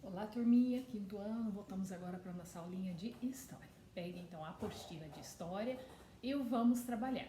Olá, turminha, quinto ano, voltamos agora para a nossa aulinha de História. Pegue então a apostila de História e vamos trabalhar.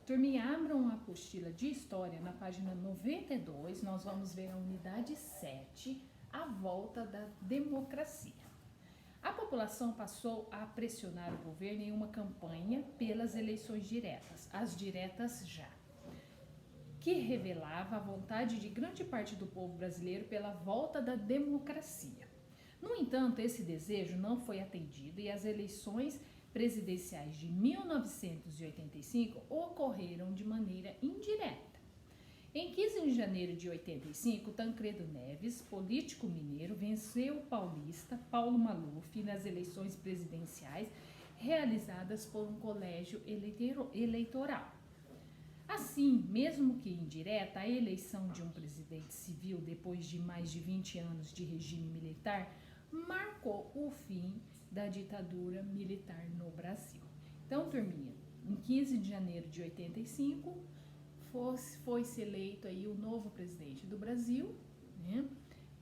Turminha, abram a apostila de História na página 92, nós vamos ver a unidade 7, a volta da democracia. A população passou a pressionar o governo em uma campanha pelas eleições diretas, as diretas já, que revelava a vontade de grande parte do povo brasileiro pela volta da democracia. No entanto, esse desejo não foi atendido e as eleições presidenciais de 1985 ocorreram de maneira indireta. Em 15 de janeiro de 85, Tancredo Neves, político mineiro, venceu o paulista Paulo Maluf nas eleições presidenciais realizadas por um colégio eleitoral. Assim, mesmo que indireta, a eleição de um presidente civil depois de mais de 20 anos de regime militar marcou o fim da ditadura militar no Brasil. Então, turminha, em 15 de janeiro de 85, foi-se eleito aí o novo presidente do Brasil, né,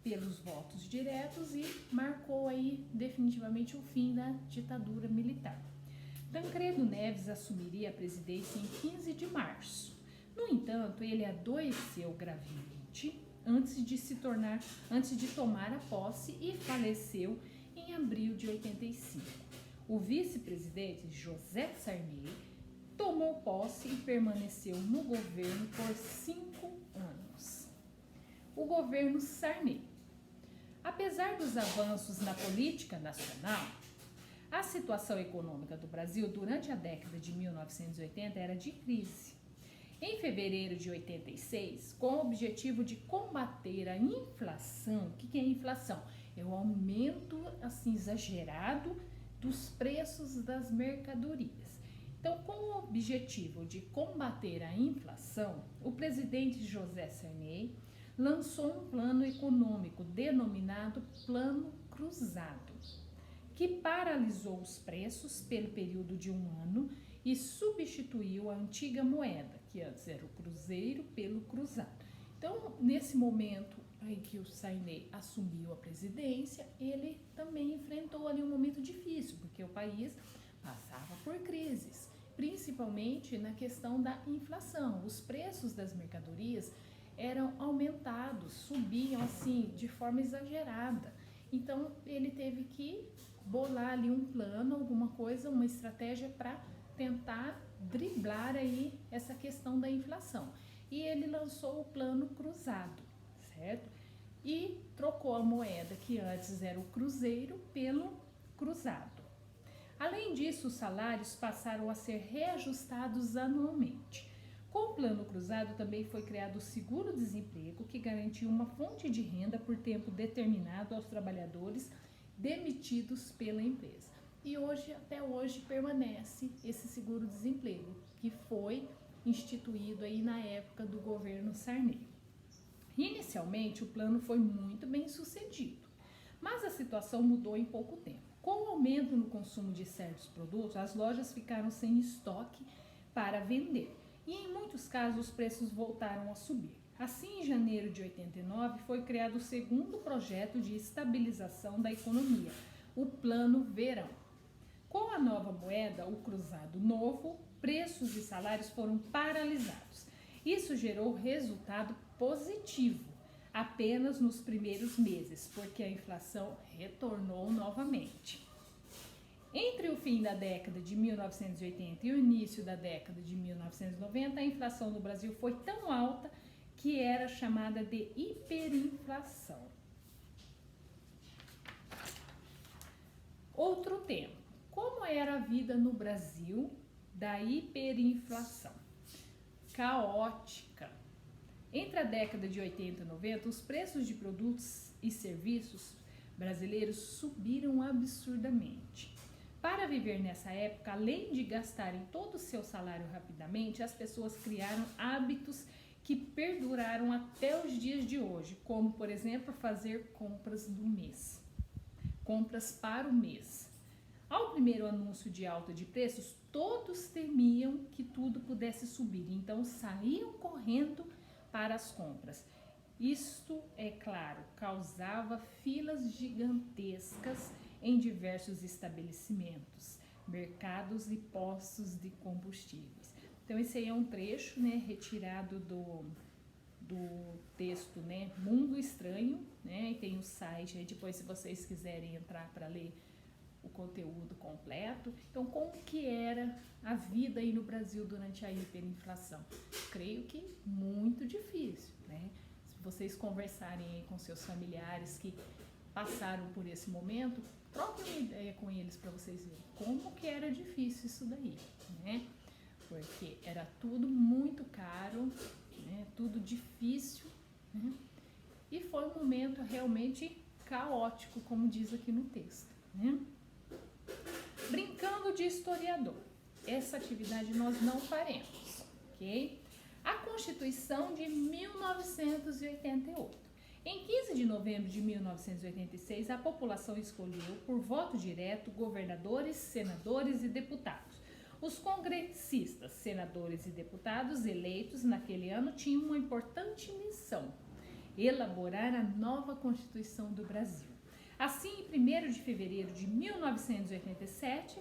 pelos votos diretos e marcou aí definitivamente o fim da ditadura militar. Tancredo Neves assumiria a presidência em 15 de março. No entanto, ele adoeceu gravemente antes de tomar a posse e faleceu em abril de 85. O vice-presidente José Sarney tomou posse e permaneceu no governo por 5 anos. O governo Sarney. Apesar dos avanços na política nacional, a situação econômica do Brasil durante a década de 1980 era de crise. Em fevereiro de 86, com o objetivo de combater a inflação, o que é inflação? É o aumento exagerado dos preços das mercadorias. Então, com o objetivo de combater a inflação, o presidente José Sarney lançou um plano econômico denominado Plano Cruzado, que paralisou os preços pelo período de um ano e substituiu a antiga moeda, que antes era o cruzeiro, pelo cruzado. Então, nesse momento em que o Sarney assumiu a presidência, ele também enfrentou ali um momento difícil, porque o país passava por crises, principalmente na questão da inflação. Os preços das mercadorias eram aumentados, subiam assim de forma exagerada. Então, ele teve que bolar ali um plano, alguma coisa, uma estratégia para tentar driblar aí essa questão da inflação. E ele lançou o Plano Cruzado, certo? E trocou a moeda, que antes era o cruzeiro, pelo cruzado. Além disso, os salários passaram a ser reajustados anualmente. Com o Plano Cruzado também foi criado o seguro-desemprego, que garantiu uma fonte de renda por tempo determinado aos trabalhadores demitidos pela empresa. E hoje, até hoje, permanece esse seguro-desemprego, que foi instituído aí na época do governo Sarney. Inicialmente, o plano foi muito bem sucedido, mas a situação mudou em pouco tempo. Com o aumento no consumo de certos produtos, as lojas ficaram sem estoque para vender e, em muitos casos, os preços voltaram a subir. Assim, em janeiro de 89, foi criado o segundo projeto de estabilização da economia, o Plano Verão. Com a nova moeda, o cruzado novo, preços e salários foram paralisados. Isso gerou resultado positivo apenas nos primeiros meses, porque a inflação retornou novamente. Entre o fim da década de 1980 e o início da década de 1990, a inflação no Brasil foi tão alta que era chamada de hiperinflação. Outro tema. Como era a vida no Brasil da hiperinflação? Caótica. Entre a década de 80 e 90, os preços de produtos e serviços brasileiros subiram absurdamente. Para viver nessa época, além de gastarem todo o seu salário rapidamente, as pessoas criaram hábitos que perduraram até os dias de hoje, como, por exemplo, fazer compras do mês, compras para o mês. Ao primeiro anúncio de alta de preços, todos temiam que tudo pudesse subir, então saíam correndo para as compras. Isto, é claro, causava filas gigantescas em diversos estabelecimentos, mercados e postos de combustíveis. Então, esse aí é um trecho, né, retirado do texto, né, Mundo Estranho, né, e tem o site aí depois, se vocês quiserem entrar para ler o conteúdo completo. Então, como que era a vida aí no Brasil durante a hiperinflação? Creio que muito difícil, né? Se vocês conversarem aí com seus familiares que passaram por esse momento, troquem uma ideia com eles para vocês verem como que era difícil isso daí, né? Porque era tudo muito caro, né? Tudo difícil, né? E foi um momento realmente caótico, como diz aqui no texto, né? Brincando de historiador. Essa atividade nós não faremos, ok? A Constituição de 1988. Em 15 de novembro de 1986, a população escolheu, por voto direto, governadores, senadores e deputados. Os congressistas, senadores e deputados eleitos naquele ano tinham uma importante missão: elaborar a nova Constituição do Brasil. Assim, em 1º de fevereiro de 1987,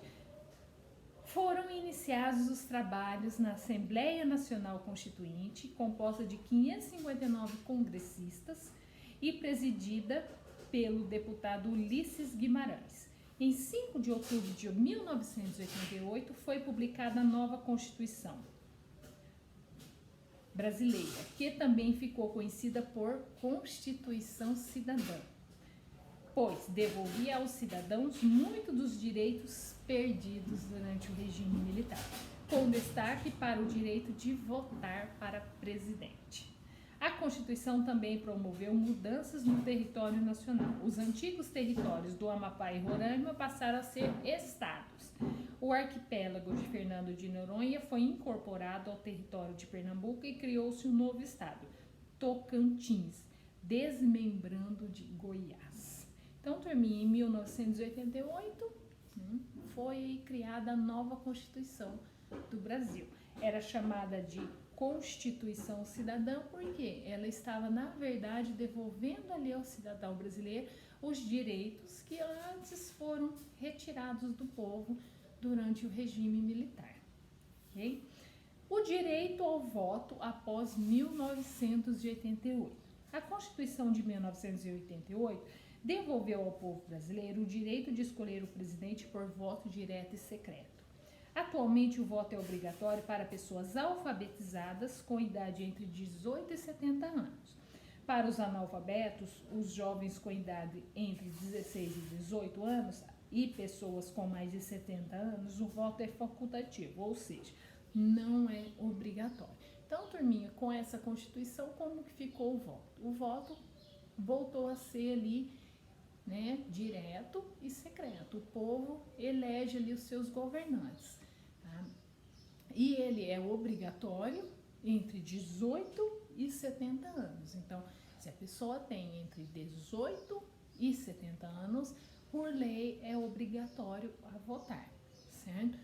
foram iniciados os trabalhos na Assembleia Nacional Constituinte, composta de 559 congressistas e presidida pelo deputado Ulisses Guimarães. Em 5 de outubro de 1988, foi publicada a nova Constituição brasileira, que também ficou conhecida por Constituição Cidadã, pois devolvia aos cidadãos muito dos direitos perdidos durante o regime militar, com destaque para o direito de votar para presidente. A Constituição também promoveu mudanças no território nacional. Os antigos territórios do Amapá e Roraima passaram a ser estados. O arquipélago de Fernando de Noronha foi incorporado ao território de Pernambuco e criou-se um novo estado, Tocantins, desmembrando de Goiás. Então, turminha, em 1988, foi criada a nova Constituição do Brasil. Era chamada de Constituição Cidadã porque ela estava, na verdade, devolvendo ali ao cidadão brasileiro os direitos que antes foram retirados do povo durante o regime militar. Okay? O direito ao voto após 1988. A Constituição de 1988 devolveu ao povo brasileiro o direito de escolher o presidente por voto direto e secreto. Atualmente, o voto é obrigatório para pessoas alfabetizadas com idade entre 18 e 70 anos. Para os analfabetos, os jovens com idade entre 16 e 18 anos e pessoas com mais de 70 anos, o voto é facultativo, ou seja, não é obrigatório. Então, turminha, com essa Constituição, como que ficou o voto? O voto voltou a ser ali, né, direto e secreto. O povo elege ali os seus governantes, tá? E ele é obrigatório entre 18 e 70 anos. Então, se a pessoa tem entre 18 e 70 anos, por lei é obrigatório a votar, certo?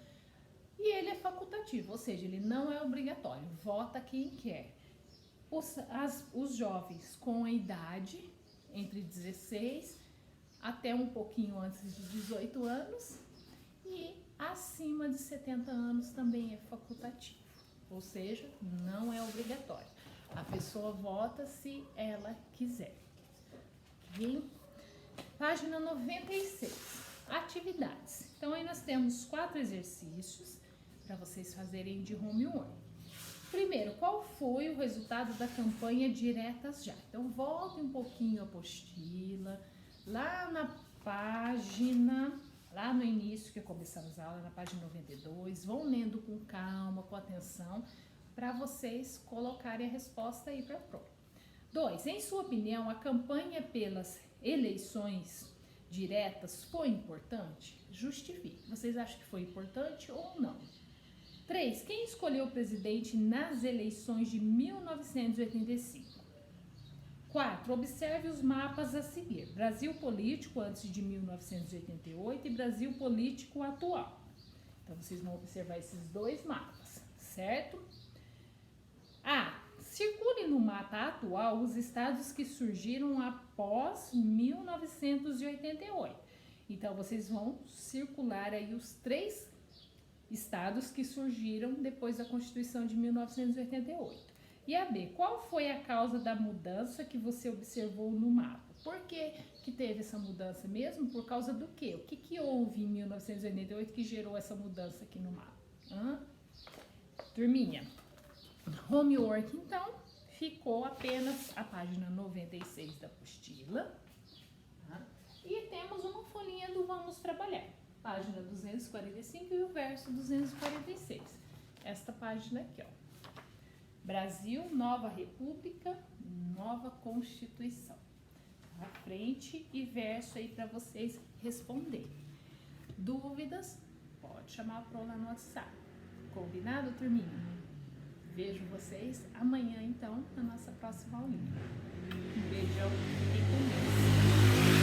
E ele é facultativo, ou seja, ele não é obrigatório, vota quem quer. Os jovens com a idade entre 16 até um pouquinho antes de 18 anos e acima de 70 anos também é facultativo, ou seja, não é obrigatório. A pessoa vota se ela quiser. Okay? Página 96, atividades. Então, aí nós temos 4 exercícios para vocês fazerem de homework. Primeiro, qual foi o resultado da campanha Diretas Já? Então, volte um pouquinho a apostila, lá na página, lá no início que começamos a aula, na página 92, vão lendo com calma, com atenção, para vocês colocarem a resposta aí para a prova. 2. Em sua opinião, a campanha pelas eleições diretas foi importante? Justifique. Vocês acham que foi importante ou não? 3. Quem escolheu o presidente nas eleições de 1985? 4. Observe os mapas a seguir. Brasil político antes de 1988 e Brasil político atual. Então, vocês vão observar esses 2 mapas, certo? A. circule no mapa atual os estados que surgiram após 1988. Então, vocês vão circular aí os 3 estados que surgiram depois da Constituição de 1988. E a B, qual foi a causa da mudança que você observou no mapa? Por que que teve essa mudança mesmo? Por causa do quê? O que que houve em 1988 que gerou essa mudança aqui no mapa? Turminha, homework, então, ficou apenas a página 96 da apostila. Tá? E temos uma folhinha do Vamos Trabalhar. Página 245 e o verso 246. Esta página aqui, ó. Brasil, nova república, nova constituição. À frente e verso aí para vocês responderem. Dúvidas? Pode chamar a Pro lá no WhatsApp. Combinado, turminha? Vejo vocês amanhã, então, na nossa próxima aulinha. Um beijão e com Deus.